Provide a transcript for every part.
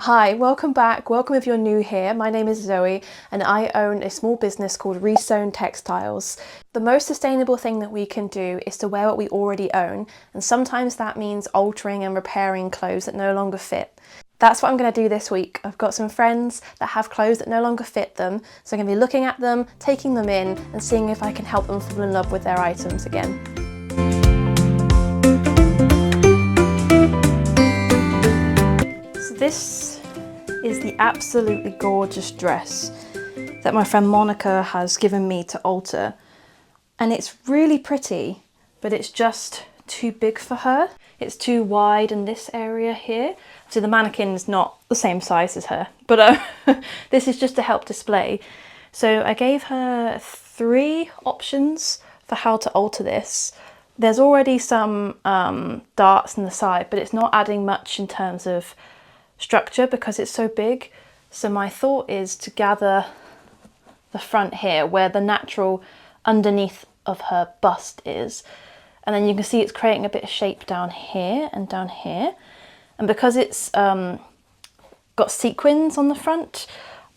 Hi, welcome back. Welcome if you're new here. My name is Zoe and I own a small business called Resewn Textiles. The most sustainable thing that we can do is to wear what we already own, and sometimes that means altering and repairing clothes that no longer fit. That's what I'm going to do this week. I've got some friends that have clothes that no longer fit them, so I'm going to be looking at them, taking them in and seeing if I can help them fall in love with their items again. So this is the absolutely gorgeous dress that my friend Monica has given me to alter, and it's really pretty, but it's just too big for her. It's too wide in this area here. So the mannequin's not the same size as her, but this is just to help display. So I gave her 3 options for how to alter this. There's already some darts on the side, but it's not adding much in terms of structure because it's so big. So my thought is to gather the front here where the natural underneath of her bust is, and then you can see it's creating a bit of shape down here and down here. And because it's got sequins on the front,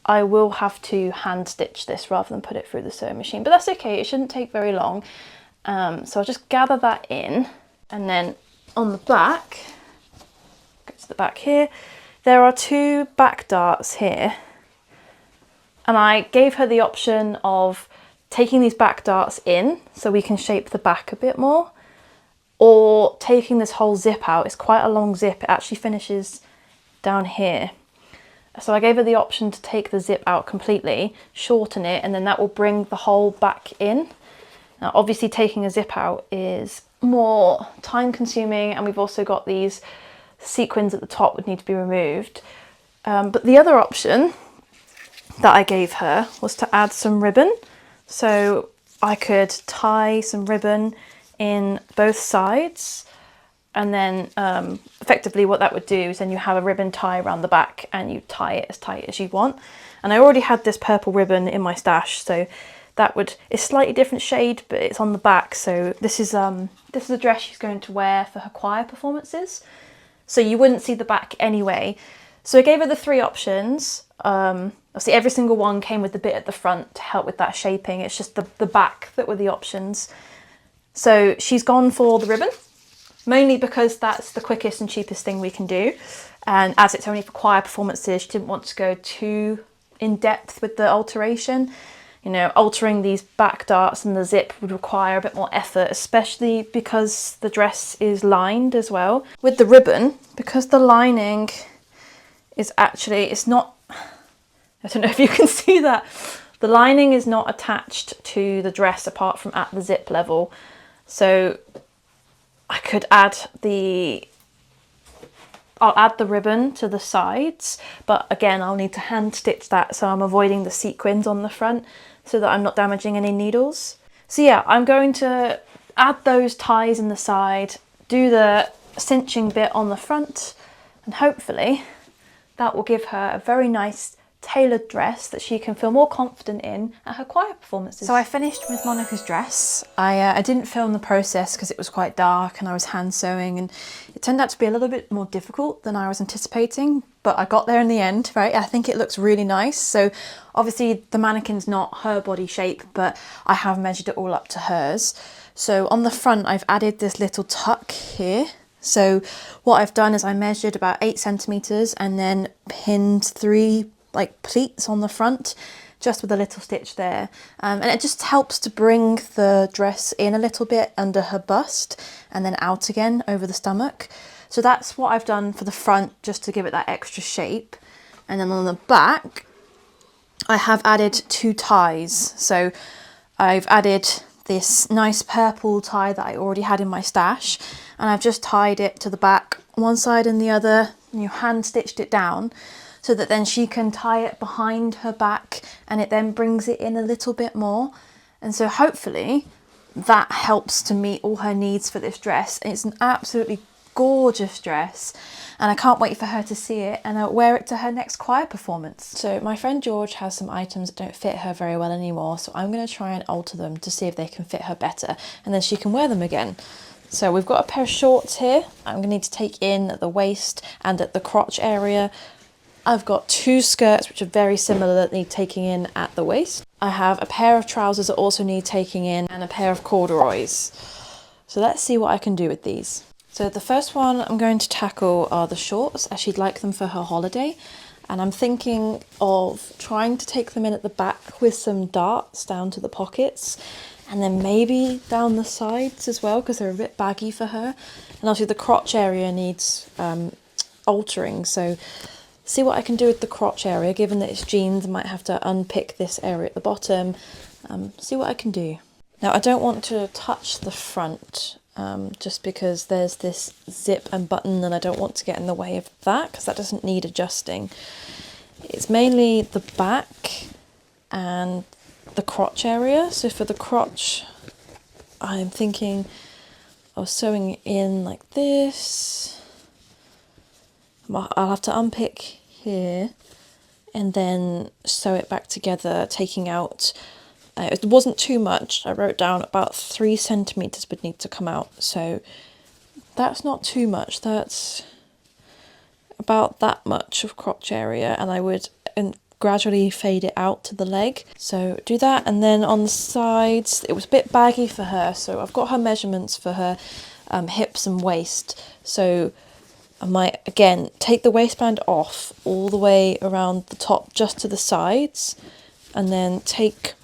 I will have to hand stitch this rather than put it through the sewing machine, but that's okay, it shouldn't take very long. So I'll just gather that in, and then on the back, go to the back here, there are 2 back darts here, and I gave her the option of taking these back darts in so we can shape the back a bit more, or taking this whole zip out. It's quite a long zip, it actually finishes down here. So I gave her the option to take the zip out completely, shorten it, and then that will bring the whole back in. Now obviously taking a zip out is more time consuming, and we've also got these sequins at the top would need to be removed. But the other option that I gave her was to add some ribbon. So I could tie some ribbon in both sides, and then effectively what that would do is then you have a ribbon tie around the back and you tie it as tight as you want. And I already had this purple ribbon in my stash, so that would, it's slightly different shade, but it's on the back. So this is a dress she's going to wear for her choir performances, so you wouldn't see the back anyway. So I gave her the 3 options. Obviously every single one came with the bit at the front to help with that shaping. It's just the back that were the options. So she's gone for the ribbon, mainly because that's the quickest and cheapest thing we can do. And as it's only for choir performances, she didn't want to go too in depth with the alteration. You know, altering these back darts and the zip would require a bit more effort, especially because the dress is lined as well. With the ribbon, because the lining is actually, it's not, I don't know if you can see that, the lining is not attached to the dress apart from at the zip level. So I could add I'll add the ribbon to the sides, but again I'll need to hand stitch that, so I'm avoiding the sequins on the front so that I'm not damaging any needles. So yeah, I'm going to add those ties in the side, do the cinching bit on the front, and hopefully that will give her a very nice tailored dress that she can feel more confident in at her choir performances. So I finished with Monica's dress. I didn't film the process because it was quite dark and I was hand sewing, and it turned out to be a little bit more difficult than I was anticipating, but I got there in the end, right? I think it looks really nice. So obviously the mannequin's not her body shape, but I have measured it all up to hers. So on the front I've added this little tuck here. So what I've done is I measured about 8 centimeters and then pinned 3 like pleats on the front, just with a little stitch there, and it just helps to bring the dress in a little bit under her bust and then out again over the stomach. So that's what I've done for the front, just to give it that extra shape. And then on the back I have added 2 ties. So I've added this nice purple tie that I already had in my stash, and I've just tied it to the back, one side and the other, and you hand stitched it down, so that then she can tie it behind her back and it then brings it in a little bit more. And so hopefully that helps to meet all her needs for this dress. It's an absolutely gorgeous dress and I can't wait for her to see it and wear it to her next choir performance. So my friend George has some items that don't fit her very well anymore, so I'm going to try and alter them to see if they can fit her better, and then she can wear them again. So we've got a pair of shorts here. I'm going to need to take in at the waist and at the crotch area I've got two skirts which are very similar that need taking in at the waist. I have a pair of trousers that also need taking in and a pair of corduroys. So let's see what I can do with these. So the first one I'm going to tackle are the shorts, as she'd like them for her holiday. And I'm thinking of trying to take them in at the back with some darts down to the pockets, and then maybe down the sides as well, because they're a bit baggy for her. And obviously the crotch area needs altering, so see what I can do with the crotch area. Given that it's jeans, I might have to unpick this area at the bottom. See what I can do. Now I don't want to touch the front, just because there's this zip and button and I don't want to get in the way of that, because that doesn't need adjusting. It's mainly the back and the crotch area. So for the crotch, I'm thinking of sewing in like this. I'll have to unpick here and then sew it back together, taking out, it wasn't too much. I wrote down about 3 centimetres would need to come out, so that's not too much. That's about that much of crotch area, and I would gradually fade it out to the leg. So do that, and then on the sides, it was a bit baggy for her, so I've got her measurements for her hips and waist. So I might, again, take the waistband off all the way around the top just to the sides, and then take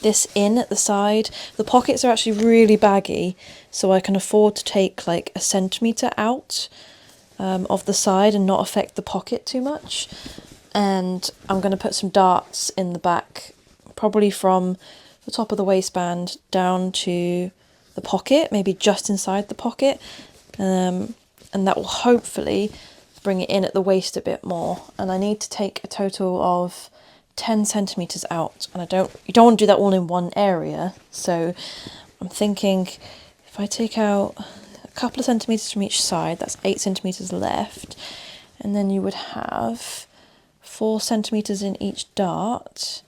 this in at the side. The pockets are actually really baggy, so I can afford to take like a centimetre out of the side and not affect the pocket too much. And I'm going to put some darts in the back, probably from the top of the waistband down to the pocket, maybe just inside the pocket. And that will hopefully bring it in at the waist a bit more. And I need to take a total of 10 centimetres out, and you don't want to do that all in one area. So I'm thinking if I take out a couple of centimetres from each side, that's 8 centimetres left, and then you would have 4 centimetres in each dart,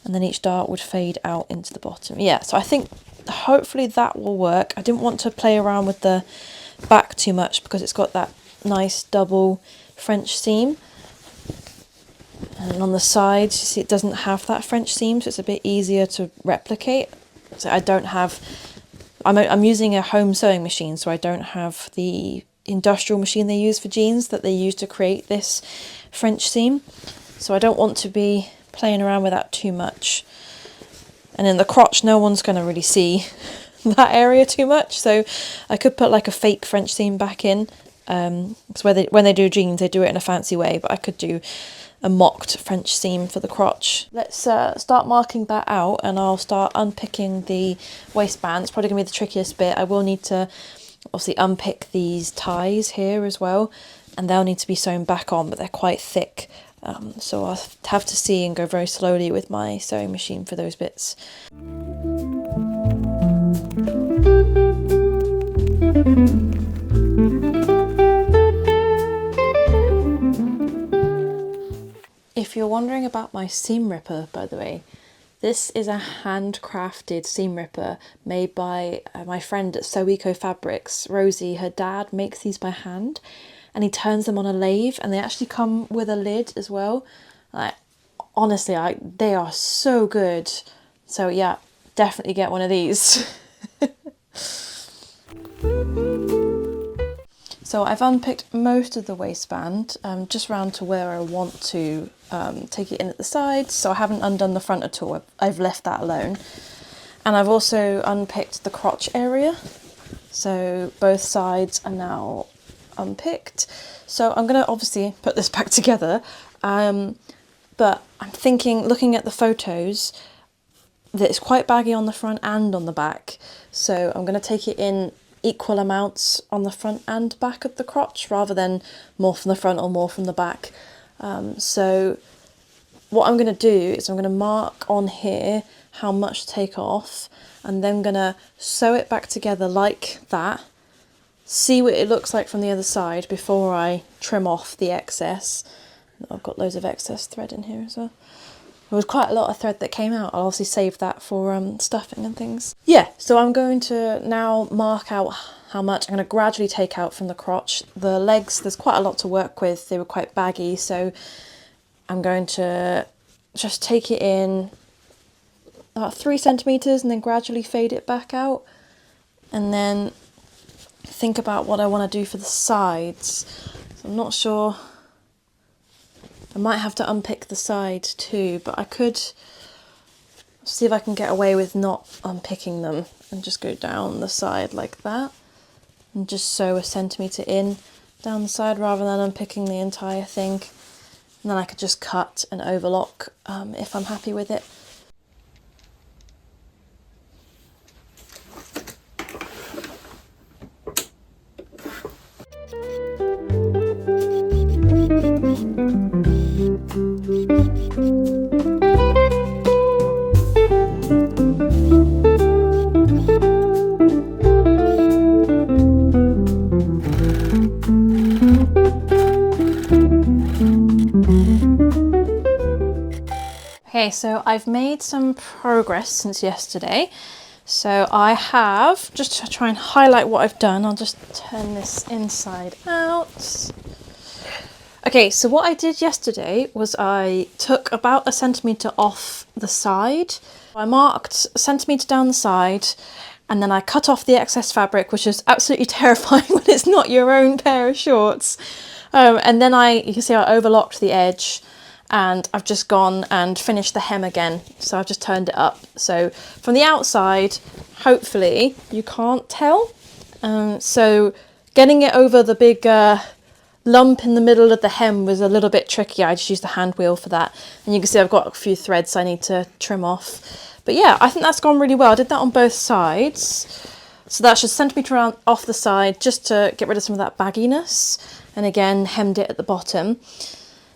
and then each dart would fade out into the bottom. Yeah, so I think hopefully that will work. I didn't want to play around with the back too much because it's got that nice double French seam. And on the sides, you see it doesn't have that French seam, so it's a bit easier to replicate. So I don't have, I'm using a home sewing machine, so I don't have the industrial machine they use for jeans that they use to create this French seam. So I don't want to be playing around with that too much. And in the crotch, no one's going to really see that area too much, so I could put like a fake French seam back in. Because when they do jeans, they do it in a fancy way, but I could do a mocked French seam for the crotch. Let's start marking that out, and I'll start unpicking the waistband. It's probably going to be the trickiest bit. I will need to obviously unpick these ties here as well, and they'll need to be sewn back on, but they're quite thick. So I'll have to see and go very slowly with my sewing machine for those bits. If you're wondering about my seam ripper, by the way, this is a handcrafted seam ripper made by my friend at Sew Eco Fabrics, Rosie. Her dad makes these by hand, and he turns them on a lathe, and they actually come with a lid as well. Honestly, they are so good. So yeah, definitely get one of these. So I've unpicked most of the waistband, just round to where I want to take it in at the sides, so I haven't undone the front at all. I've left that alone. And I've also unpicked the crotch area, so both sides are now unpicked. So I'm going to obviously put this back together, but I'm thinking, looking at the photos, that it's quite baggy on the front and on the back, so I'm going to take it in equal amounts on the front and back of the crotch, rather than more from the front or more from the back. So what I'm going to do is I'm going to mark on here how much to take off, and then I'm going to sew it back together like that, see what it looks like from the other side before I trim off the excess. I've got loads of excess thread in here as well. There was quite a lot of thread that came out. I'll obviously save that for stuffing and things. Yeah, so I'm going to now mark out how much. I'm going to gradually take out from the crotch. The legs, there's quite a lot to work with. They were quite baggy, so I'm going to just take it in about 3 centimetres and then gradually fade it back out. And then think about what I want to do for the sides. So I'm not sure. I might have to unpick the side too, but I could see if I can get away with not unpicking them and just go down the side like that and just sew a centimetre in down the side rather than unpicking the entire thing. And then I could just cut and overlock if I'm happy with it. Okay, so I've made some progress since yesterday. So I have, just to try and highlight what I've done, I'll just turn this inside out. Okay, so what I did yesterday was I took about 1 centimetre off the side. I marked 1 centimetre down the side, and then I cut off the excess fabric, which is absolutely terrifying when it's not your own pair of shorts. And then you can see I overlocked the edge, and I've just gone and finished the hem again. So I've just turned it up. So from the outside, hopefully you can't tell. So getting it over the big lump in the middle of the hem was a little bit tricky. I just used the hand wheel for that. And you can see I've got a few threads I need to trim off. But yeah, I think that's gone really well. I did that on both sides. So that's just 1 centimetre off the side just to get rid of some of that bagginess. And again, hemmed it at the bottom.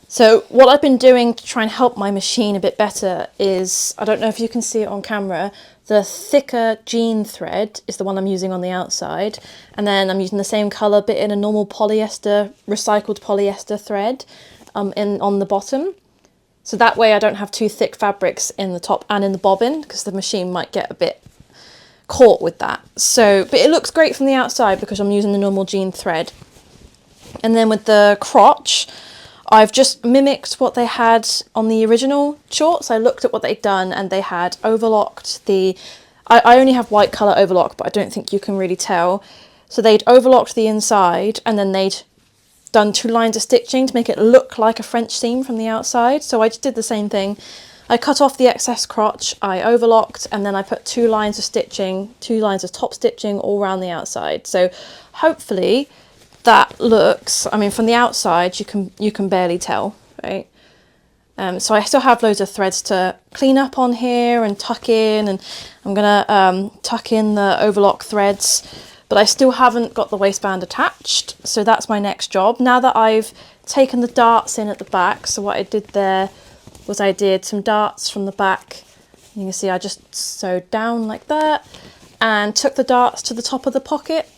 So what I've been doing to try and help my machine a bit better is, I don't know if you can see it on camera, the thicker jean thread is the one I'm using on the outside. And then I'm using the same colour bit in a normal polyester, recycled polyester thread on the bottom. So that way I don't have too thick fabrics in the top and in the bobbin, because the machine might get a bit caught with that. So, but it looks great from the outside because I'm using the normal jean thread. And then with the crotch, I've just mimicked what they had on the original shorts. I looked at what they'd done and they had overlocked the... I only have white colour overlock, but I don't think you can really tell. So they'd overlocked the inside and then they'd done 2 lines of stitching to make it look like a French seam from the outside. So I just did the same thing. I cut off the excess crotch, I overlocked, and then I put 2 lines of stitching, 2 lines of top stitching all around the outside. So hopefully that looks, I mean, from the outside you can barely tell, right? So I still have loads of threads to clean up on here and tuck in, and I'm gonna tuck in the overlock threads, but I still haven't got the waistband attached, so that's my next job. Now that I've taken the darts in at the back, so what I did there was I did some darts from the back. You can see I just sewed down like that and took the darts to the top of the pocket.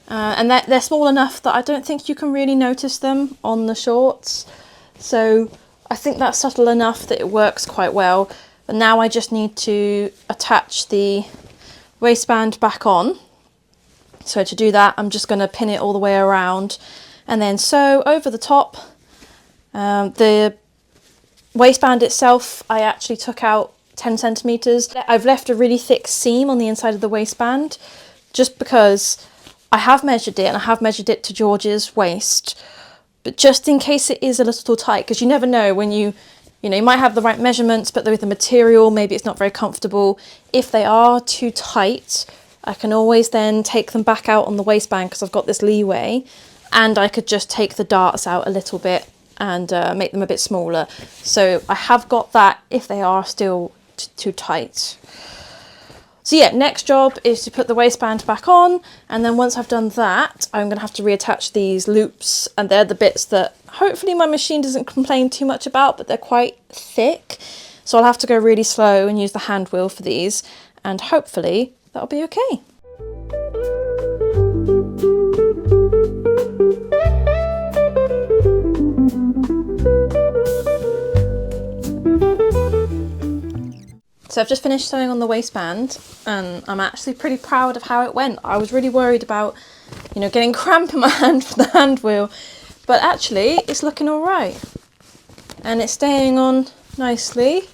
And they're small enough that I don't think you can really notice them on the shorts. So I think that's subtle enough that it works quite well. But now I just need to attach the waistband back on. So to do that, I'm just going to pin it all the way around and then sew over the top. The waistband itself, I actually took out 10 centimetres. I've left a really thick seam on the inside of the waistband just because I have measured it and I have measured it to George's waist, but just in case it is a little tight, because you never know when you might have the right measurements, but with the material, maybe it's not very comfortable. If they are too tight, I can always then take them back out on the waistband because I've got this leeway, and I could just take the darts out a little bit and make them a bit smaller. So I have got that if they are still too tight. So yeah, next job is to put the waistband back on, and then once I've done that, I'm going to have to reattach these loops, and they're the bits that hopefully my machine doesn't complain too much about, but they're quite thick. So I'll have to go really slow and use the hand wheel for these, and hopefully that'll be okay. So I've just finished sewing on the waistband and I'm actually pretty proud of how it went. I was really worried about, you know, getting cramp in my hand from the hand wheel, but actually it's looking all right. And it's staying on nicely.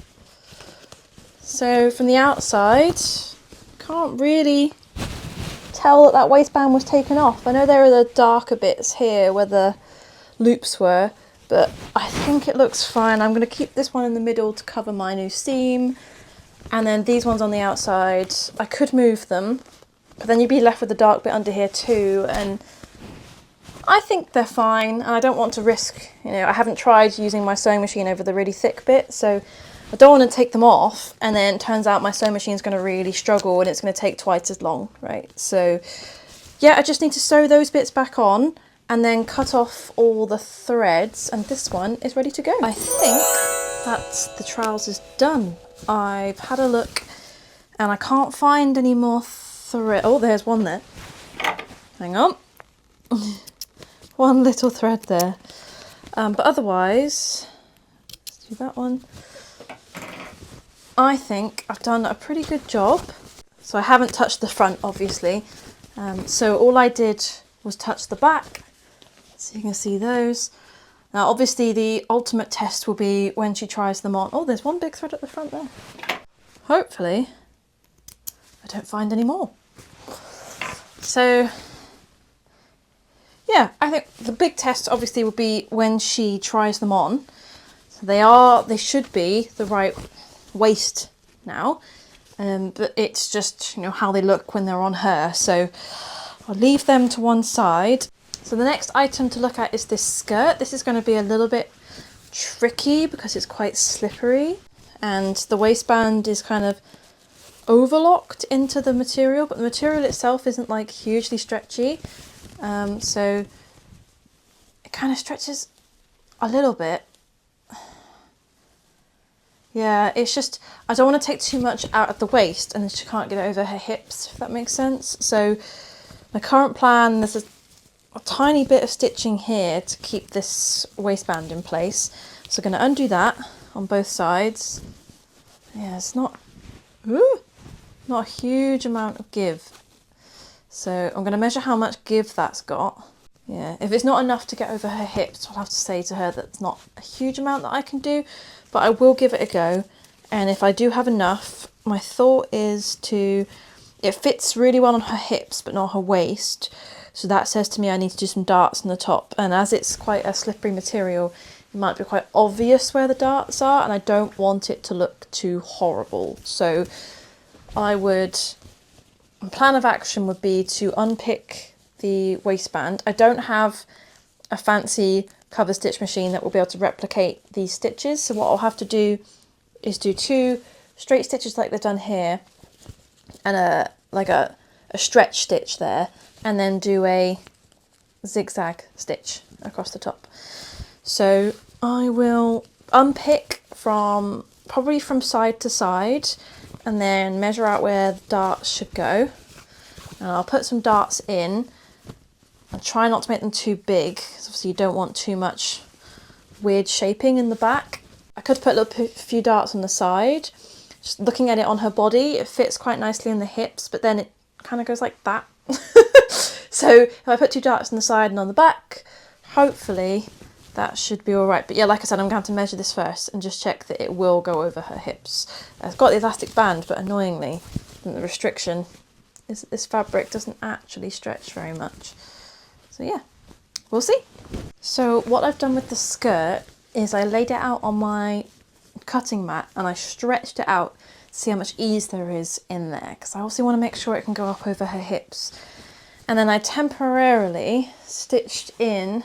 So from the outside, can't really tell that that waistband was taken off. I know there are the darker bits here where the loops were, but I think it looks fine. I'm going to keep this one in the middle to cover my new seam. And then these ones on the outside, I could move them, but then you'd be left with the dark bit under here too. And I think they're fine. And I don't want to risk, you know, I haven't tried using my sewing machine over the really thick bit. So I don't want to take them off. And then it turns out my sewing machine is going to really struggle and it's going to take twice as long, right? So yeah, I just need to sew those bits back on and then cut off all the threads. And this one is ready to go. I think that's the trousers done. I've had a look and I can't find any more thread. Oh, there's one there. Hang on. One little thread there. But otherwise, let's do that one. I think I've done a pretty good job. So I haven't touched the front, obviously. So all I did was touch the back. So you can see those. Now, obviously, the ultimate test will be when she tries them on. Oh, there's one big thread at the front there. Hopefully, I don't find any more. So, yeah, I think the big test obviously will be when she tries them on. So they should be the right waist now. But it's just, you know, how they look when they're on her. So I'll leave them to one side. So the next item to look at is this skirt. This is going to be a little bit tricky because it's quite slippery and the waistband is kind of overlocked into the material, but the material itself isn't like hugely stretchy. So it kind of stretches a little bit. Yeah, it's just, I don't want to take too much out of the waist and then she can't get it over her hips, if that makes sense. So my current plan, there's a tiny bit of stitching here to keep this waistband in place. So I'm going to undo that on both sides. Yeah, it's not a huge amount of give. So I'm going to measure how much give that's got. Yeah, if it's not enough to get over her hips, I'll have to say to her that it's not a huge amount that I can do, but I will give it a go. And if I do have enough, my thought is it fits really well on her hips, but not her waist. So that says to me I need to do some darts on the top. And as it's quite a slippery material, it might be quite obvious where the darts are, and I don't want it to look too horrible. So my plan of action would be to unpick the waistband. I don't have a fancy cover stitch machine that will be able to replicate these stitches. So what I'll have to do is do 2 straight stitches like they've done here and a stretch stitch there, and then do a zigzag stitch across the top. So I will unpick probably from side to side and then measure out where the darts should go. And I'll put some darts in and try not to make them too big, because obviously you don't want too much weird shaping in the back. I could put a few darts on the side. Just looking at it on her body, it fits quite nicely in the hips, but then it kind of goes like that. So if I put 2 darts on the side and on the back, hopefully that should be all right. But yeah, like I said, I'm going to measure this first and just check that it will go over her hips. It's got the elastic band, but annoyingly, the restriction is that this fabric doesn't actually stretch very much. So yeah, we'll see. So what I've done with the skirt is I laid it out on my cutting mat and I stretched it out to see how much ease there is in there, because I also want to make sure it can go up over her hips. And then I temporarily stitched in,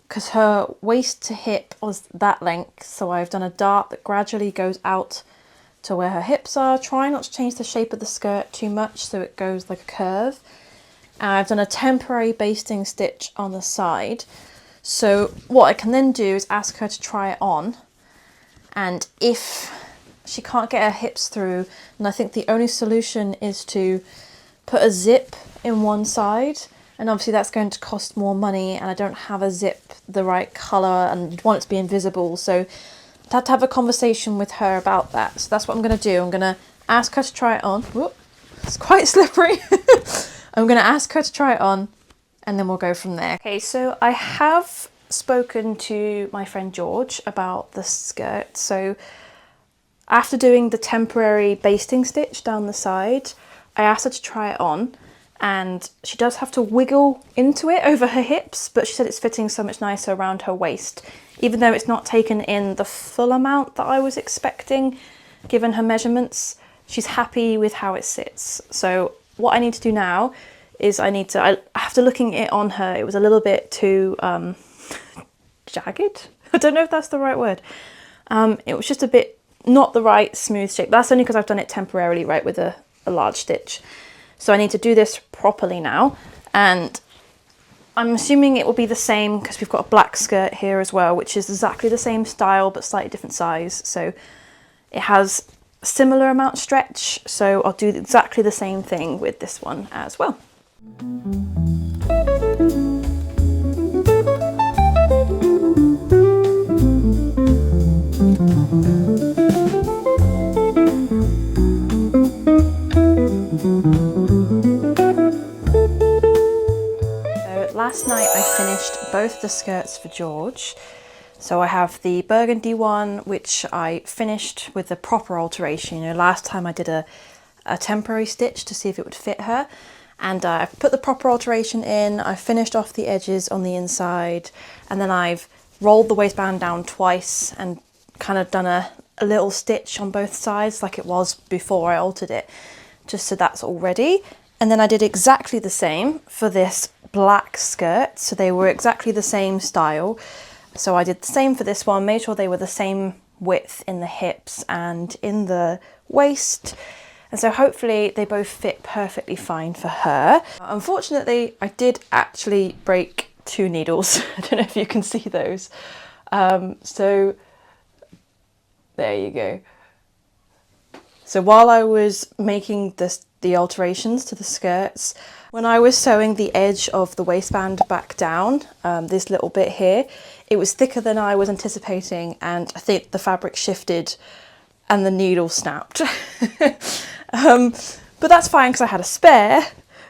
because her waist to hip was that length, so I've done a dart that gradually goes out to where her hips are. Try not to change the shape of the skirt too much so it goes like a curve. And I've done a temporary basting stitch on the side. So what I can then do is ask her to try it on, and if she can't get her hips through, and I think the only solution is to put a zip in one side, and obviously that's going to cost more money, and I don't have a zip the right colour and you'd want it to be invisible, so had to have a conversation with her about that. So that's what I'm going to do. I'm going to ask her to try it on. Whoop, it's quite slippery. I'm going to ask her to try it on and then we'll go from there. Okay, so I have spoken to my friend George about the skirt. So after doing the temporary basting stitch down the side, I asked her to try it on, and she does have to wiggle into it over her hips, but she said it's fitting so much nicer around her waist, even though it's not taken in the full amount that I was expecting given her measurements. She's happy with how it sits. So what I need to do now is after looking it on her, it was a little bit too jagged. I don't know if that's the right word. It was just a bit not the right smooth shape. That's only because I've done it temporarily, right, with a large stitch. So I need to do this properly now, and I'm assuming it will be the same because we've got a black skirt here as well, which is exactly the same style but slightly different size. So it has a similar amount of stretch, so I'll do exactly the same thing with this one as well. Last night I finished both the skirts for George. So I have the burgundy one, which I finished with the proper alteration. You know, last time I did a temporary stitch to see if it would fit her. And I've put the proper alteration in, I finished off the edges on the inside, and then I've rolled the waistband down twice and kind of done a little stitch on both sides like it was before I altered it, just so that's all ready. And then I did exactly the same for this black skirt, so they were exactly the same style. So I did the same for this one, made sure they were the same width in the hips and in the waist, and so hopefully they both fit perfectly fine for her. Unfortunately, I did actually break 2 needles. I don't know if you can see those. So there you go. So while I was making the alterations to the skirts, when I was sewing the edge of the waistband back down, this little bit here, it was thicker than I was anticipating, and I think the fabric shifted and the needle snapped. But that's fine because I had a spare.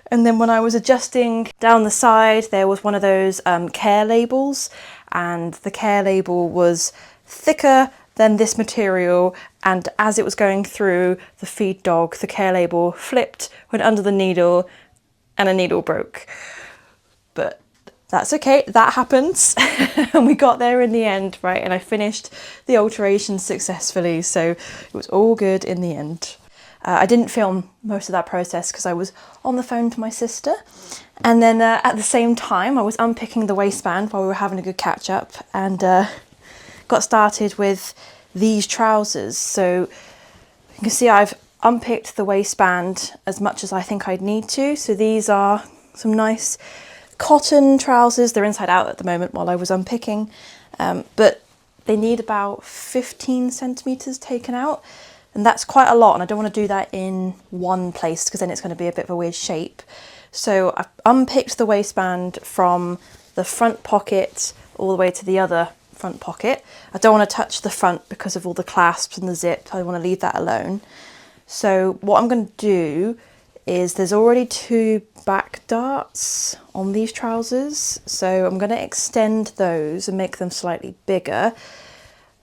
And then when I was adjusting down the side, there was one of those care labels, and the care label was thicker than this material, and as it was going through the feed dog, the care label flipped, went under the needle, and a needle broke. But that's okay, that happens. And we got there in the end, right? And I finished the alterations successfully, so it was all good in the end. I didn't film most of that process because I was on the phone to my sister. And then at the same time, I was unpicking the waistband while we were having a good catch up, and got started with these trousers. So you can see I've unpicked the waistband as much as I think I'd need to. So these are some nice cotton trousers. They're inside out at the moment while I was unpicking, but they need about 15 centimeters taken out, and that's quite a lot, and I don't want to do that in one place because then it's going to be a bit of a weird shape. So I've unpicked the waistband from the front pocket all the way to the other front pocket. I don't want to touch the front because of all the clasps and the zip. I want to leave that alone. So what I'm going to do is, there's already 2 back darts on these trousers, so I'm going to extend those and make them slightly bigger,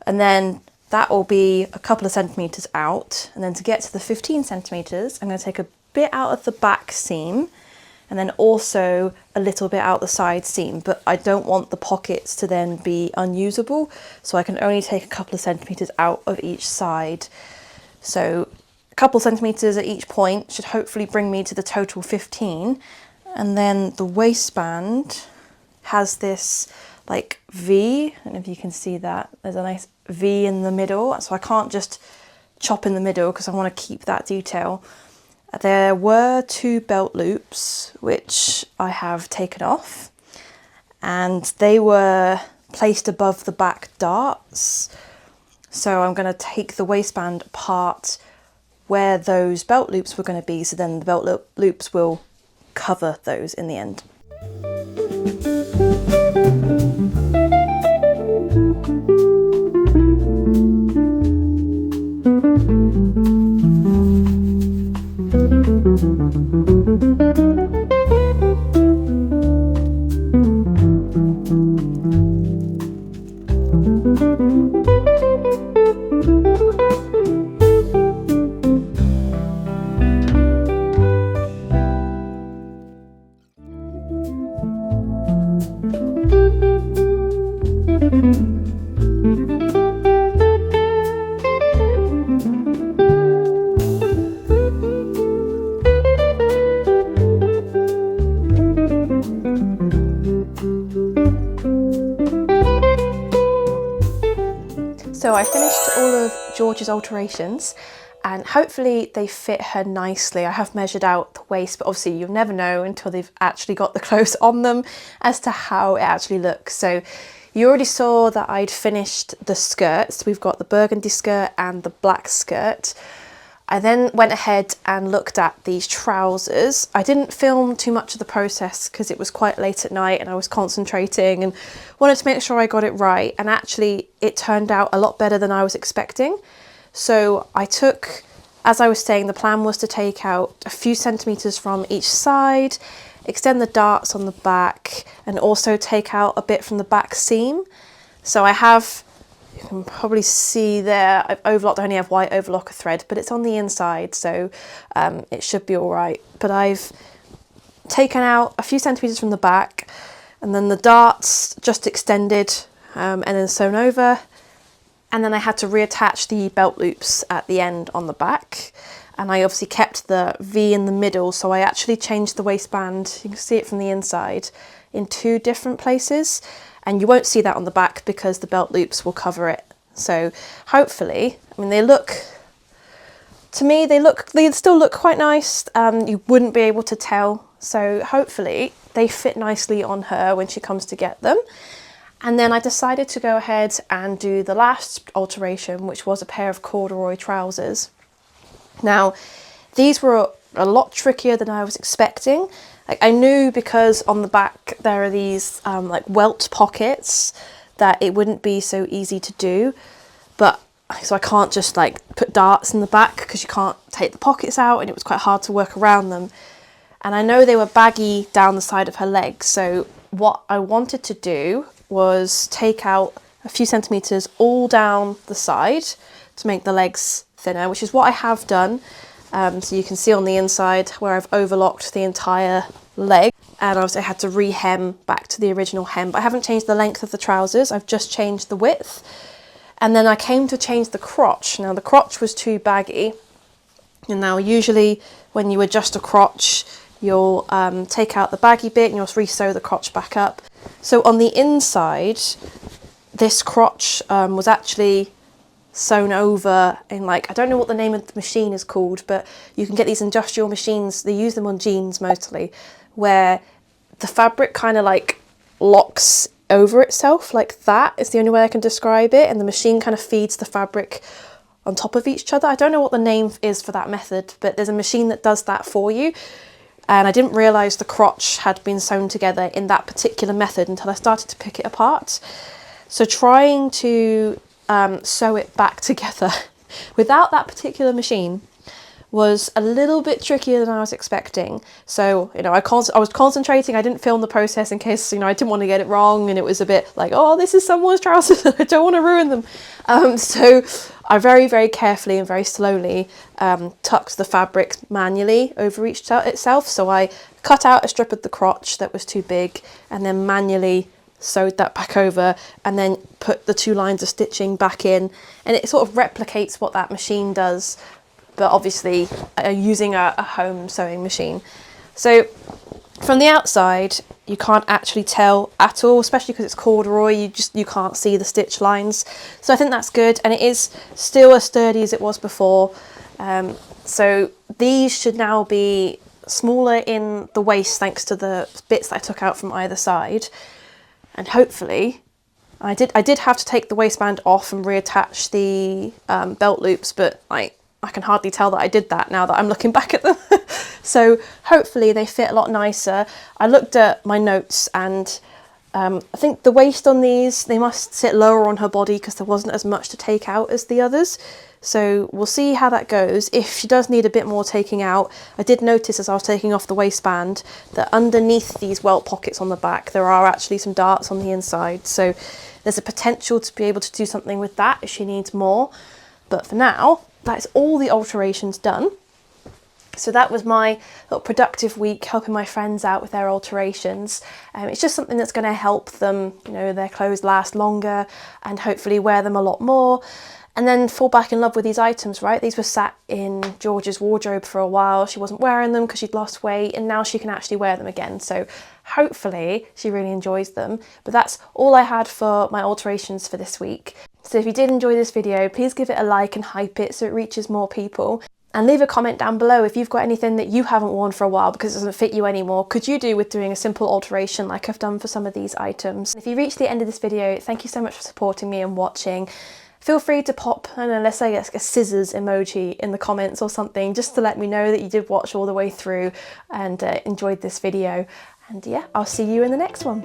and then that will be a couple of centimeters out. And then to get to the 15 centimeters, I'm going to take a bit out of the back seam, and then also a little bit out the side seam, but I don't want the pockets to then be unusable, so I can only take a couple of centimeters out of each side. So a couple centimeters at each point should hopefully bring me to the total 15. And then the waistband has this like V, I don't know if you can see that, there's a nice V in the middle, so I can't just chop in the middle because I want to keep that detail. There were 2 belt loops which I have taken off, and they were placed above the back darts. So I'm going to take the waistband apart where those belt loops were going to be, so then the belt loops will cover those in the end. So I finished all of George's alterations and hopefully they fit her nicely. I have measured out the waist, but obviously you'll never know until they've actually got the clothes on them as to how it actually looks. So you already saw that I'd finished the skirts. We've got the burgundy skirt and the black skirt. I then went ahead and looked at these trousers. I didn't film too much of the process because it was quite late at night and I was concentrating and wanted to make sure I got it right. And actually it turned out a lot better than I was expecting. So I took, as I was saying, the plan was to take out a few centimeters from each side, extend the darts on the back, and also take out a bit from the back seam. So I have, you can probably see there, I've overlocked, I only have white overlocker thread, but it's on the inside, so it should be all right. But I've taken out a few centimeters from the back, and then the darts just extended and then sewn over. And then I had to reattach the belt loops at the end on the back. And I obviously kept the V in the middle, so I actually changed the waistband, you can see it from the inside, in 2 different places. And you won't see that on the back because the belt loops will cover it. So hopefully, I mean, they look, to me, they still look quite nice. You wouldn't be able to tell. So hopefully they fit nicely on her when she comes to get them. And then I decided to go ahead and do the last alteration, which was a pair of corduroy trousers. Now, these were a lot trickier than I was expecting. Like, I knew because on the back there are these like welt pockets that it wouldn't be so easy to do. But so I can't just like put darts in the back because you can't take the pockets out, and it was quite hard to work around them. And I know they were baggy down the side of her legs. So what I wanted to do was take out a few centimeters all down the side to make the legs thinner, which is what I have done. So you can see on the inside where I've overlocked the entire leg, and obviously I had to re-hem back to the original hem, but I haven't changed the length of the trousers, I've just changed the width. And then I came to change the crotch. Now the crotch was too baggy, and now usually when you adjust a crotch, you'll take out the baggy bit and you'll re-sew the crotch back up. So on the inside, this crotch was actually sewn over in, like, I don't know what the name of the machine is called, but you can get these industrial machines, they use them on jeans mostly, where the fabric kind of like locks over itself like that is the only way I can describe it, and the machine kind of feeds the fabric on top of each other. I don't know what the name is for that method, but there's a machine that does that for you. And I didn't realise the crotch had been sewn together in that particular method until I started to pick it apart. So trying to sew it back together without that particular machine was a little bit trickier than I was expecting. So, you know, I was concentrating, I didn't film the process in case, you know, I didn't want to get it wrong, and it was a bit like, oh, this is someone's trousers, I don't want to ruin them. So I very, very carefully and very slowly tucked the fabric manually over each itself. So I cut out a strip of the crotch that was too big and then manually sewed that back over, and then put the 2 lines of stitching back in, and it sort of replicates what that machine does, but obviously using a home sewing machine. So from the outside you can't actually tell at all, especially because it's corduroy, you can't see the stitch lines. So I think that's good, and it is still as sturdy as it was before. So these should now be smaller in the waist thanks to the bits that I took out from either side. And hopefully, I did have to take the waistband off and reattach the belt loops, but I can hardly tell that I did that now that I'm looking back at them. So hopefully they fit a lot nicer. I looked at my notes, and I think the waist on these, they must sit lower on her body because there wasn't as much to take out as the others. So we'll see how that goes. If she does need a bit more taking out, I did notice as I was taking off the waistband that underneath these welt pockets on the back, there are actually some darts on the inside. So there's a potential to be able to do something with that if she needs more. But for now, that's all the alterations done. So that was my little productive week, helping my friends out with their alterations. It's just something that's going to help them, you know, their clothes last longer and hopefully wear them a lot more. And then fall back in love with these items, right? These were sat in George's wardrobe for a while. She wasn't wearing them because she'd lost weight, and now she can actually wear them again. So hopefully she really enjoys them. But that's all I had for my alterations for this week. So if you did enjoy this video, please give it a like and hype it so it reaches more people. And leave a comment down below if you've got anything that you haven't worn for a while because it doesn't fit you anymore. Could you do with doing a simple alteration like I've done for some of these items? If you reached the end of this video, thank you so much for supporting me and watching. Feel free to pop, I don't know, let's say a scissors emoji in the comments or something, just to let me know that you did watch all the way through and enjoyed this video. And yeah, I'll see you in the next one.